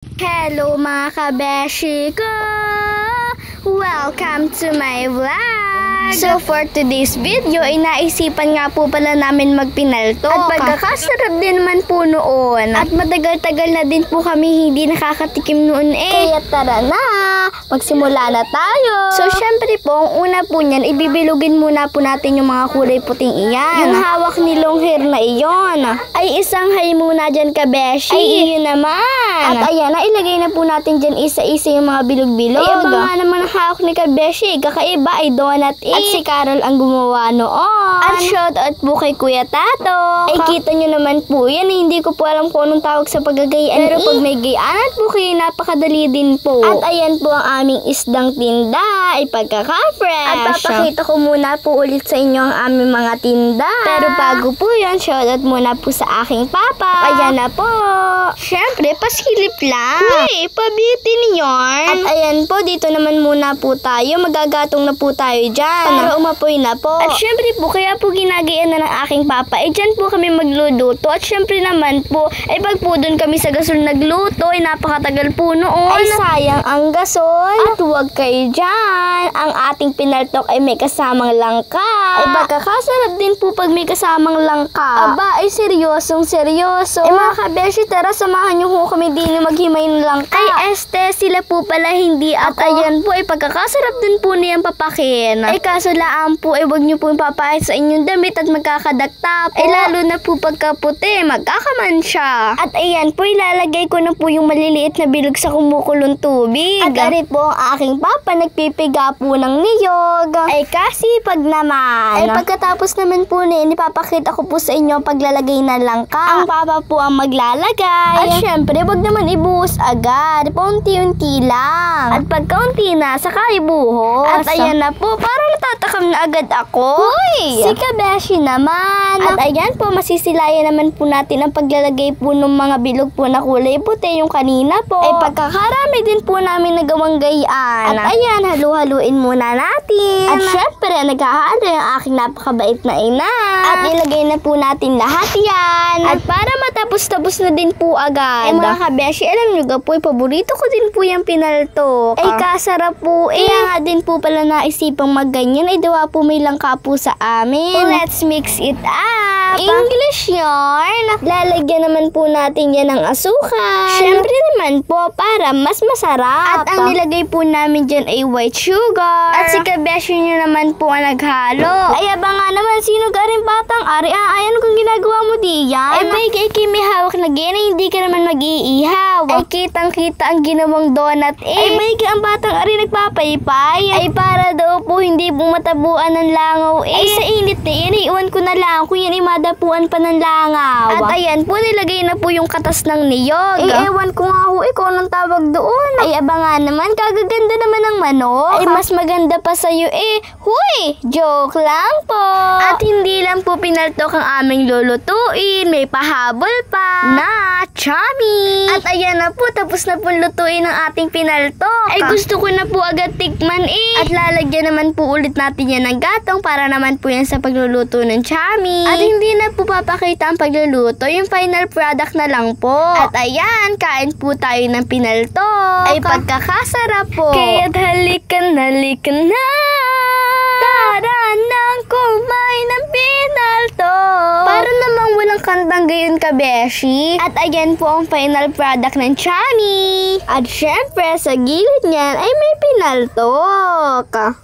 Hello mga kabeshi ko! Welcome to my vlog! So for today's video ay naisipan nga po pala namin magpinaltok. At pagkakasarap din naman po noon. At matagal-tagal na din po kami hindi nakakatikim noon Kaya tara na! Magsimula na tayo! So syempre po, ang una po niyan, ibibilugin muna po natin yung mga kulay puting iyan. Yung hawak ni long hair na iyon. Ay isang hay muna dyan kabeshi. Ay iyon naman! At ayan, ilagay na po natin dyan isa-isa yung mga bilog-bilog. Ay iba nga naman ang hawak ni kabeshi. Kakaiba ay donut At si Carol ang gumawa noon. At shoutout po kay Kuya Tato. Ay kita nyo naman po yan. Hindi ko po alam kung anong tawag sa paggagayaan. Pero pag may gayaan po kayo, napakadali din po. At ayan po ang aming isdang tinda. Ay pagkaka-fresh. At papakita ko muna po ulit sa inyo ang aming mga tinda. Pero bago po yun, shoutout muna po sa aking papa. Ayan na po. Syempre, pasilip lang. Uy, pabitin yarn. At ayan po, dito naman muna po tayo. Magagatong na po tayo dyan. Para umapoy na po. At syempre po, kaya po ginagayan na ng aking papa. Dyan po kami magluluto. At syempre naman po, pag po doon kami sa gasol nagluto, napakatagal po noon. Ay sayang ang gasol. At huwag kayo dyan. Ang ating pinaltok ay may kasamang langka. Ay pagkakasarap din po pag may kasamang langka. Aba, ay seryosong seryoso. Mga kabeshi, tara samahan niyo po kami din maghimay ng langka. Ay este, sila po pala hindi ako. At ayan po, pagkakasarap din po niyang papakin. Ay kaso laan po, wag niyo po papahit sa inyong damit at magkakadakta po. Ay lalo na po pagkaputi, magkakamansya. At ayan po, ilalagay ko na po yung maliliit na bilog sa kumukulong tubig. At ari po, ang aking papa nagpipiga po ng niyog. Ay kasipag naman. Ay pagkatapos naman po ipapakita ko po sa inyo paglalagay na langka. Ang papa po ang maglalagay. At syempre, wag naman ibuhos agad. Paunti-unti lang. At pagkaunti na, saka ibuhos. At ayan na po, parang natatakam na agad ako. Hoy! Si kabeshi naman. At ayan po, masisilayan naman po natin ang paglalagay po ng mga bilog po na kulay puti yung kanina po. Ay pagkakarami din po namin nagawang gayaan. At ayan, halu-haluin muna natin. At syempre, naghahalo yung aking napakabait na ina. At ilagay na po natin lahat yan. At para matapos-tapos na din po agad. Ay mga kabeshi, alam nyo ga po, paborito ko din po yung pinaltok. Ay kasarap po. Kaya nga din po pala naisipang magganyan. Ay dawa po may langka po sa amin. Let's mix it up. English yarn. Lalagyan naman po natin yan ng asukal. Syempre naman po, para mas masarap. At ang nilagay po namin dyan ay white sugar. At si kabeshi nyo naman po ang naghalo. Ay aba nga naman, sino garing batang ari? Ayan kung ginagawa mo diyan. Ay bay, kay may hawak na gina, hindi ka naman mag-iihaw. Ay kitang-kita ang ginawang donut Ay bay, ang batang ari nagpapaypay. Ay para daw po hindi po matabuan ng langaw Ay sa init na yan, iwan ko na lang kung yan madapuan pa ng langaw. At ayan po, nilagay na po yung katas ng niyog. Ay ewan ko nga ho, ikaw nang tawag doon. Ay aba nga naman, kagaganda naman ng manok. Ay mas maganda pa sa'yo Huy! Joke lang po. At hindi lang po pinaltok ang aming lulutuin, may pahabol pa na chami. At ayan na po, tapos na po lutuin ang ating pinaltok. Ay gusto ko na po agad tikman At lalagyan naman po ulit natin yan ng gatong para naman po yan sa pagluluto ng chami. At hindi na po papakita ang pagluluto, yung final product na lang po. At ayan, kain po tayo ng pinaltok. Ay pagkakasarap po. Kaya't halikan na. Tara nang kumain ng pinaltok. Para namang walang kantang gayon kabeshi. At ayan po ang final product ng chami. At syempre, sa gilid niyan ay may pinaltok.